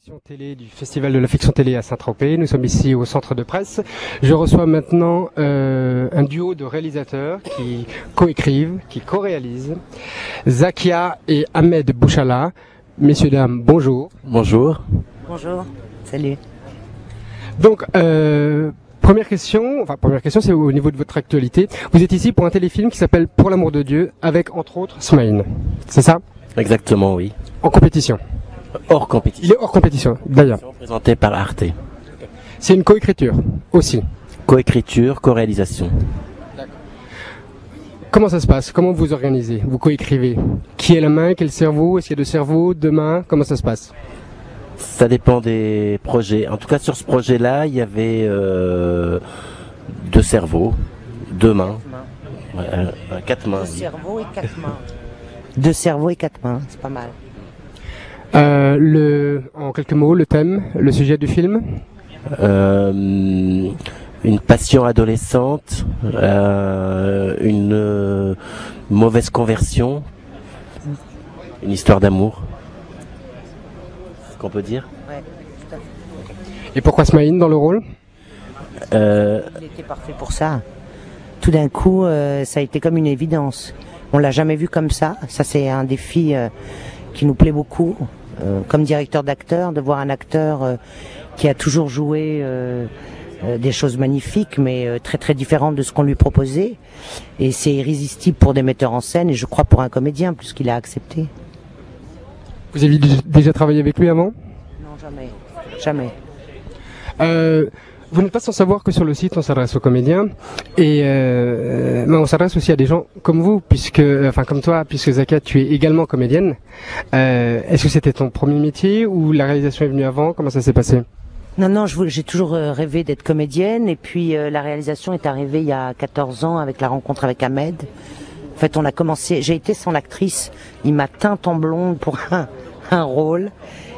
édition télé du Festival de la fiction télé à Saint-Tropez. Nous sommes ici au centre de presse. Je reçois maintenant un duo de réalisateurs qui coécrivent, qui co-réalisent, Zakia et Ahmed Bouchala. Messieurs, dames, bonjour. Bonjour. Bonjour, salut. Donc, première question, c'est au niveau de votre actualité. Vous êtes ici pour un téléfilm qui s'appelle Pour l'amour de Dieu, avec entre autres Smaïn. C'est ça? Exactement, oui. En compétition. Hors compétition. Il est hors compétition, d'ailleurs. Présenté par Arte. C'est une coécriture aussi. Coécriture, co-réalisation. Comment ça se passe? Comment vous organisez? Vous coécrivez? Qui est la main? Quel cerveau? Est-ce qu'il y a deux cerveaux, deux mains? Comment ça se passe? Ça dépend des projets. En tout cas, sur ce projet-là, il y avait deux cerveaux, deux mains, quatre mains. Deux cerveaux et quatre mains. Deux cerveaux et quatre mains, c'est pas mal. En quelques mots, le thème, le sujet du film? Une passion adolescente, une mauvaise conversion, une histoire d'amour. C'est ce qu'on peut dire. Ouais, tout à fait. Et pourquoi Smaïn dans le rôle? Il était parfait pour ça. Tout d'un coup, ça a été comme une évidence. On l'a jamais vu comme ça. Ça, c'est un défi qui nous plaît beaucoup. Comme directeur d'acteur, de voir un acteur qui a toujours joué des choses magnifiques, mais très très différentes de ce qu'on lui proposait. Et c'est irrésistible pour des metteurs en scène, et je crois pour un comédien, puisqu'il a accepté. Vous avez déjà travaillé avec lui avant? Non, jamais. Jamais. Vous n'êtes pas sans savoir que sur le site on s'adresse aux comédiens et mais on s'adresse aussi à des gens comme vous, comme toi, puisque Zakia, tu es également comédienne. Est-ce que c'était ton premier métier ou la réalisation est venue avant? Comment ça s'est passé? Non, j'ai toujours rêvé d'être comédienne, et puis la réalisation est arrivée il y a 14 ans avec la rencontre avec Ahmed. En fait, on a commencé, j'ai été son actrice, il m'a teinte en blonde pour un rôle,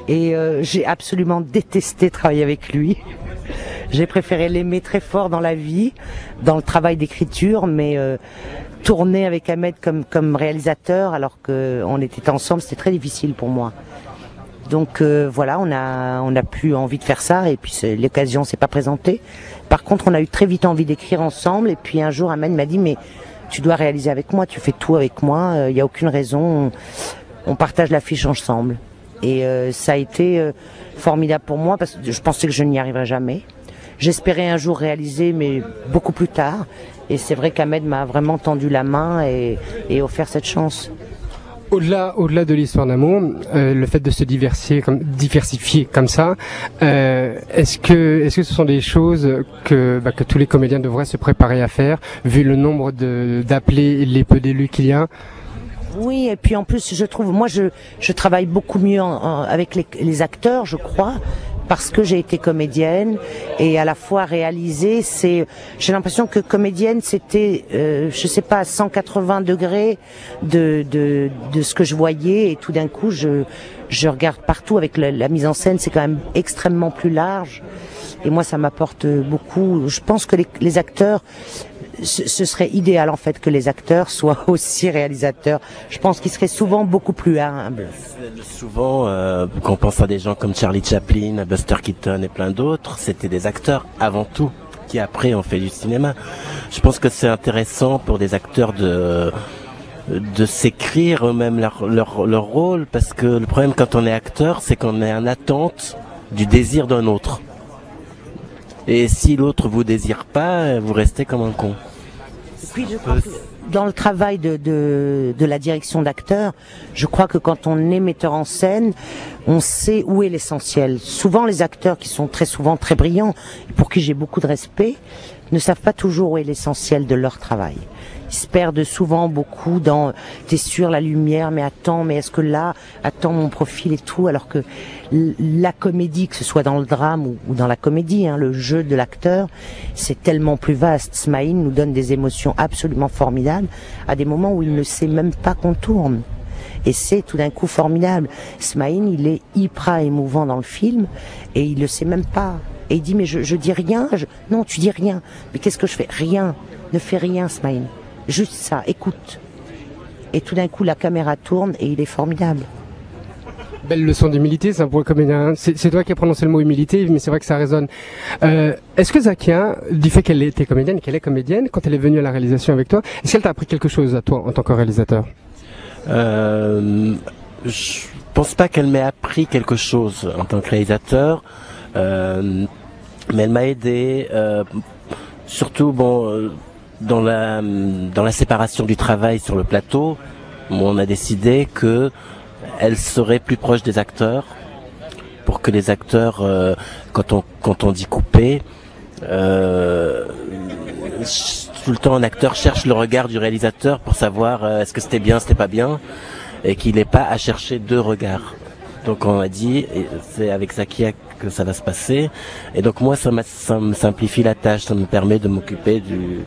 et j'ai absolument détesté travailler avec lui. J'ai préféré l'aimer très fort dans la vie, dans le travail d'écriture, mais tourner avec Ahmed comme réalisateur alors qu'on était ensemble, c'était très difficile pour moi. Donc voilà, on a plus envie de faire ça, et puis l'occasion s'est pas présentée. Par contre, on a eu très vite envie d'écrire ensemble, et puis un jour Ahmed m'a dit mais tu dois réaliser avec moi, tu fais tout avec moi, il n'y a aucune raison, on partage l'affiche ensemble. Et ça a été formidable pour moi parce que je pensais que je n'y arriverais jamais. J'espérais un jour réaliser, mais beaucoup plus tard. Et c'est vrai qu'Ahmed m'a vraiment tendu la main et offert cette chance. Au-delà de l'histoire d'amour, le fait de se diversifier comme ça, est-ce que ce sont des choses que tous les comédiens devraient se préparer à faire, vu le nombre d'appelés et les peu d'élus qu'il y a? Oui, et puis en plus, je trouve, moi, je travaille beaucoup mieux avec les acteurs, je crois, parce que j'ai été comédienne et à la fois réalisée. J'ai l'impression que comédienne, c'était, je sais pas, 180 degrés de ce que je voyais, et tout d'un coup, je regarde partout avec la mise en scène. C'est quand même extrêmement plus large, et moi, ça m'apporte beaucoup. Je pense que les acteurs, ce serait idéal en fait que les acteurs soient aussi réalisateurs. Je pense qu'ils seraient souvent beaucoup plus humbles. Souvent, quand on pense à des gens comme Charlie Chaplin, Buster Keaton et plein d'autres, c'était des acteurs avant tout, qui après ont fait du cinéma. Je pense que c'est intéressant pour des acteurs de s'écrire eux-mêmes leur rôle, parce que le problème quand on est acteur, c'est qu'on est en attente du désir d'un autre. Et si l'autre vous désire pas, vous restez comme un con. Et puis je crois que dans le travail de la direction d'acteur, je crois que quand on est metteur en scène, on sait où est l'essentiel. Souvent les acteurs qui sont très souvent très brillants, et pour qui j'ai beaucoup de respect, ne savent pas toujours où est l'essentiel de leur travail. Ils se perdent souvent beaucoup dans t'es sûr la lumière, mais attends, mais est-ce que là, attends mon profil et tout, alors que la comédie, que ce soit dans le drame ou dans la comédie, le jeu de l'acteur, c'est tellement plus vaste. Smaïn nous donne des émotions absolument formidables à des moments où il ne sait même pas qu'on tourne. Et c'est tout d'un coup formidable. Smaïn, il est hyper émouvant dans le film et il le sait même pas. Et il dit mais je dis rien. Non, tu dis rien. Mais qu'est-ce que je fais? Rien. Ne fais rien, Smaïn. Juste ça, écoute. Et tout d'un coup, la caméra tourne et il est formidable. Belle leçon d'humilité, ça pour le comédien. C'est toi qui as prononcé le mot humilité, mais c'est vrai que ça résonne. Est-ce que Zakia, du fait qu'elle était comédienne, qu'elle est comédienne, quand elle est venue à la réalisation avec toi, est-ce qu'elle t'a appris quelque chose à toi en tant que réalisateur? Je pense pas qu'elle m'ait appris quelque chose en tant que réalisateur, mais elle m'a aidé, surtout dans la séparation du travail sur le plateau. On a décidé que elle serait plus proche des acteurs, pour que les acteurs, quand on dit couper, tout le temps un acteur cherche le regard du réalisateur pour savoir est-ce que c'était bien, c'était pas bien, et qu'il n'ait pas à chercher deux regards. Donc on a dit, et c'est avec Zakia que ça va se passer, et donc moi ça me simplifie la tâche, ça me permet de m'occuper de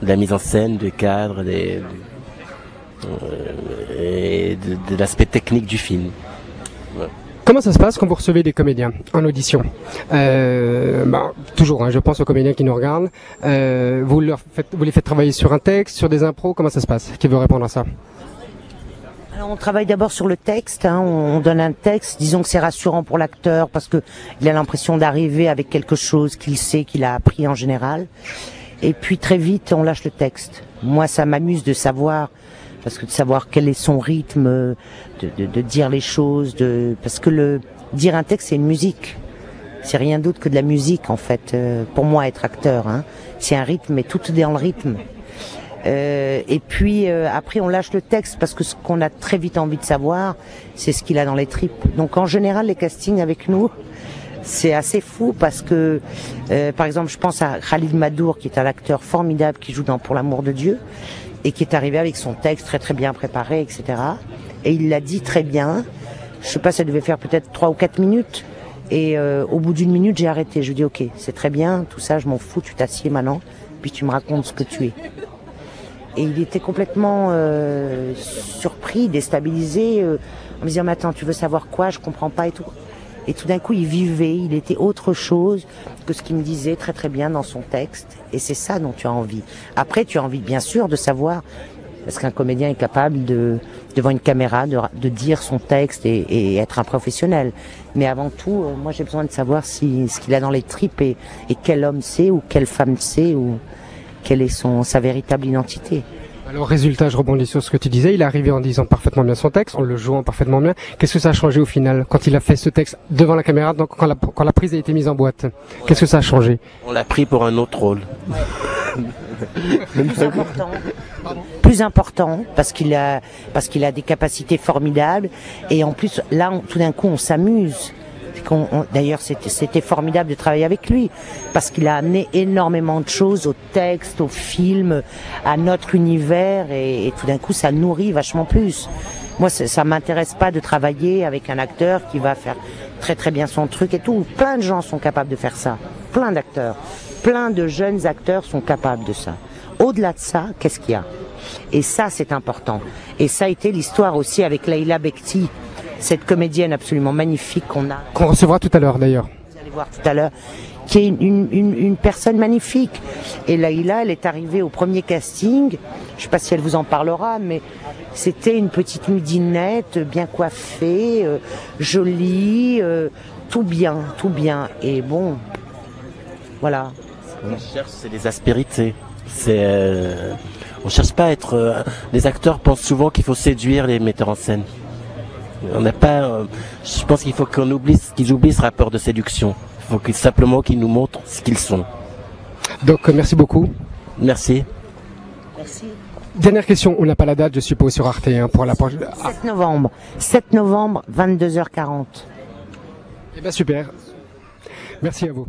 la mise en scène, du cadre, et de l'aspect technique du film. Ouais. Comment ça se passe quand vous recevez des comédiens en audition? Toujours, je pense aux comédiens qui nous regardent. Vous les faites travailler sur un texte, sur des impros, comment ça se passe? Qui veut répondre à ça? Alors, on travaille d'abord sur le texte, on donne un texte, disons que c'est rassurant pour l'acteur parce que il a l'impression d'arriver avec quelque chose qu'il sait, qu'il a appris en général. Et puis très vite, on lâche le texte. Moi, ça m'amuse de savoir quel est son rythme, de dire les choses, parce que dire un texte c'est une musique, c'est rien d'autre que de la musique en fait. Pour moi, être acteur, c'est un rythme, et tout est dans le rythme. Et puis après on lâche le texte parce que ce qu'on a très vite envie de savoir, c'est ce qu'il a dans les tripes. Donc en général, les castings avec nous, c'est assez fou parce que, par exemple, je pense à Khalid Madour qui est un acteur formidable qui joue dans Pour l'amour de Dieu, et qui est arrivé avec son texte très très bien préparé, etc. Et il l'a dit très bien. Je sais pas, ça devait faire peut-être 3 ou 4 minutes. Et au bout d'une minute, j'ai arrêté. Je lui ai dit, ok, c'est très bien, tout ça, je m'en fous, tu t'assieds maintenant, puis tu me racontes ce que tu es. Et il était complètement surpris, déstabilisé, en me disant, mais attends, tu veux savoir quoi? Je comprends pas et tout. Et tout d'un coup, il vivait, il était autre chose que ce qu'il me disait très très bien dans son texte. Et c'est ça dont tu as envie. Après, tu as envie, bien sûr, de savoir, est-ce qu'un comédien est capable devant une caméra, de dire son texte et être un professionnel. Mais avant tout, moi j'ai besoin de savoir ce qu'il a dans les tripes et quel homme c'est, ou quelle femme c'est, ou quelle est sa véritable identité. Alors résultat, je rebondis sur ce que tu disais, il est arrivé en disant parfaitement bien son texte, en le jouant parfaitement bien. Qu'est-ce que ça a changé au final quand il a fait ce texte devant la caméra, donc quand la prise a été mise en boîte? Qu'est-ce que ça a changé? On l'a pris pour un autre rôle. Plus important parce qu'il a des capacités formidables, et en plus là tout d'un coup on s'amuse. D'ailleurs, c'était formidable de travailler avec lui parce qu'il a amené énormément de choses au texte, au film, à notre univers, et tout d'un coup, ça nourrit vachement plus. Moi, ça m'intéresse pas de travailler avec un acteur qui va faire très très bien son truc et tout. Plein de gens sont capables de faire ça. Plein d'acteurs, plein de jeunes acteurs sont capables de ça. Au-delà de ça, qu'est-ce qu'il y a? Et ça, c'est important. Et ça a été l'histoire aussi avec Leïla Bekti, cette comédienne absolument magnifique qu'on recevra tout à l'heure d'ailleurs. Vous allez voir tout à l'heure, qui est une personne magnifique. Et Leïla, elle est arrivée au premier casting, je sais pas si elle vous en parlera, mais c'était une petite midinette, bien coiffée, jolie, tout bien. Et bon, voilà. On cherche, c'est des aspérités. On cherche pas à être... les acteurs pensent souvent qu'il faut séduire les metteurs en scène. On n'a pas. Je pense qu'il faut qu'ils oublient ce rapport de séduction. Il faut simplement qu'ils nous montrent ce qu'ils sont. Donc merci beaucoup. Merci. Merci. Dernière question, on n'a pas la date, je suppose, sur Arte pour la prochaine. 7 novembre, 22h40. Eh bien super. Merci à vous.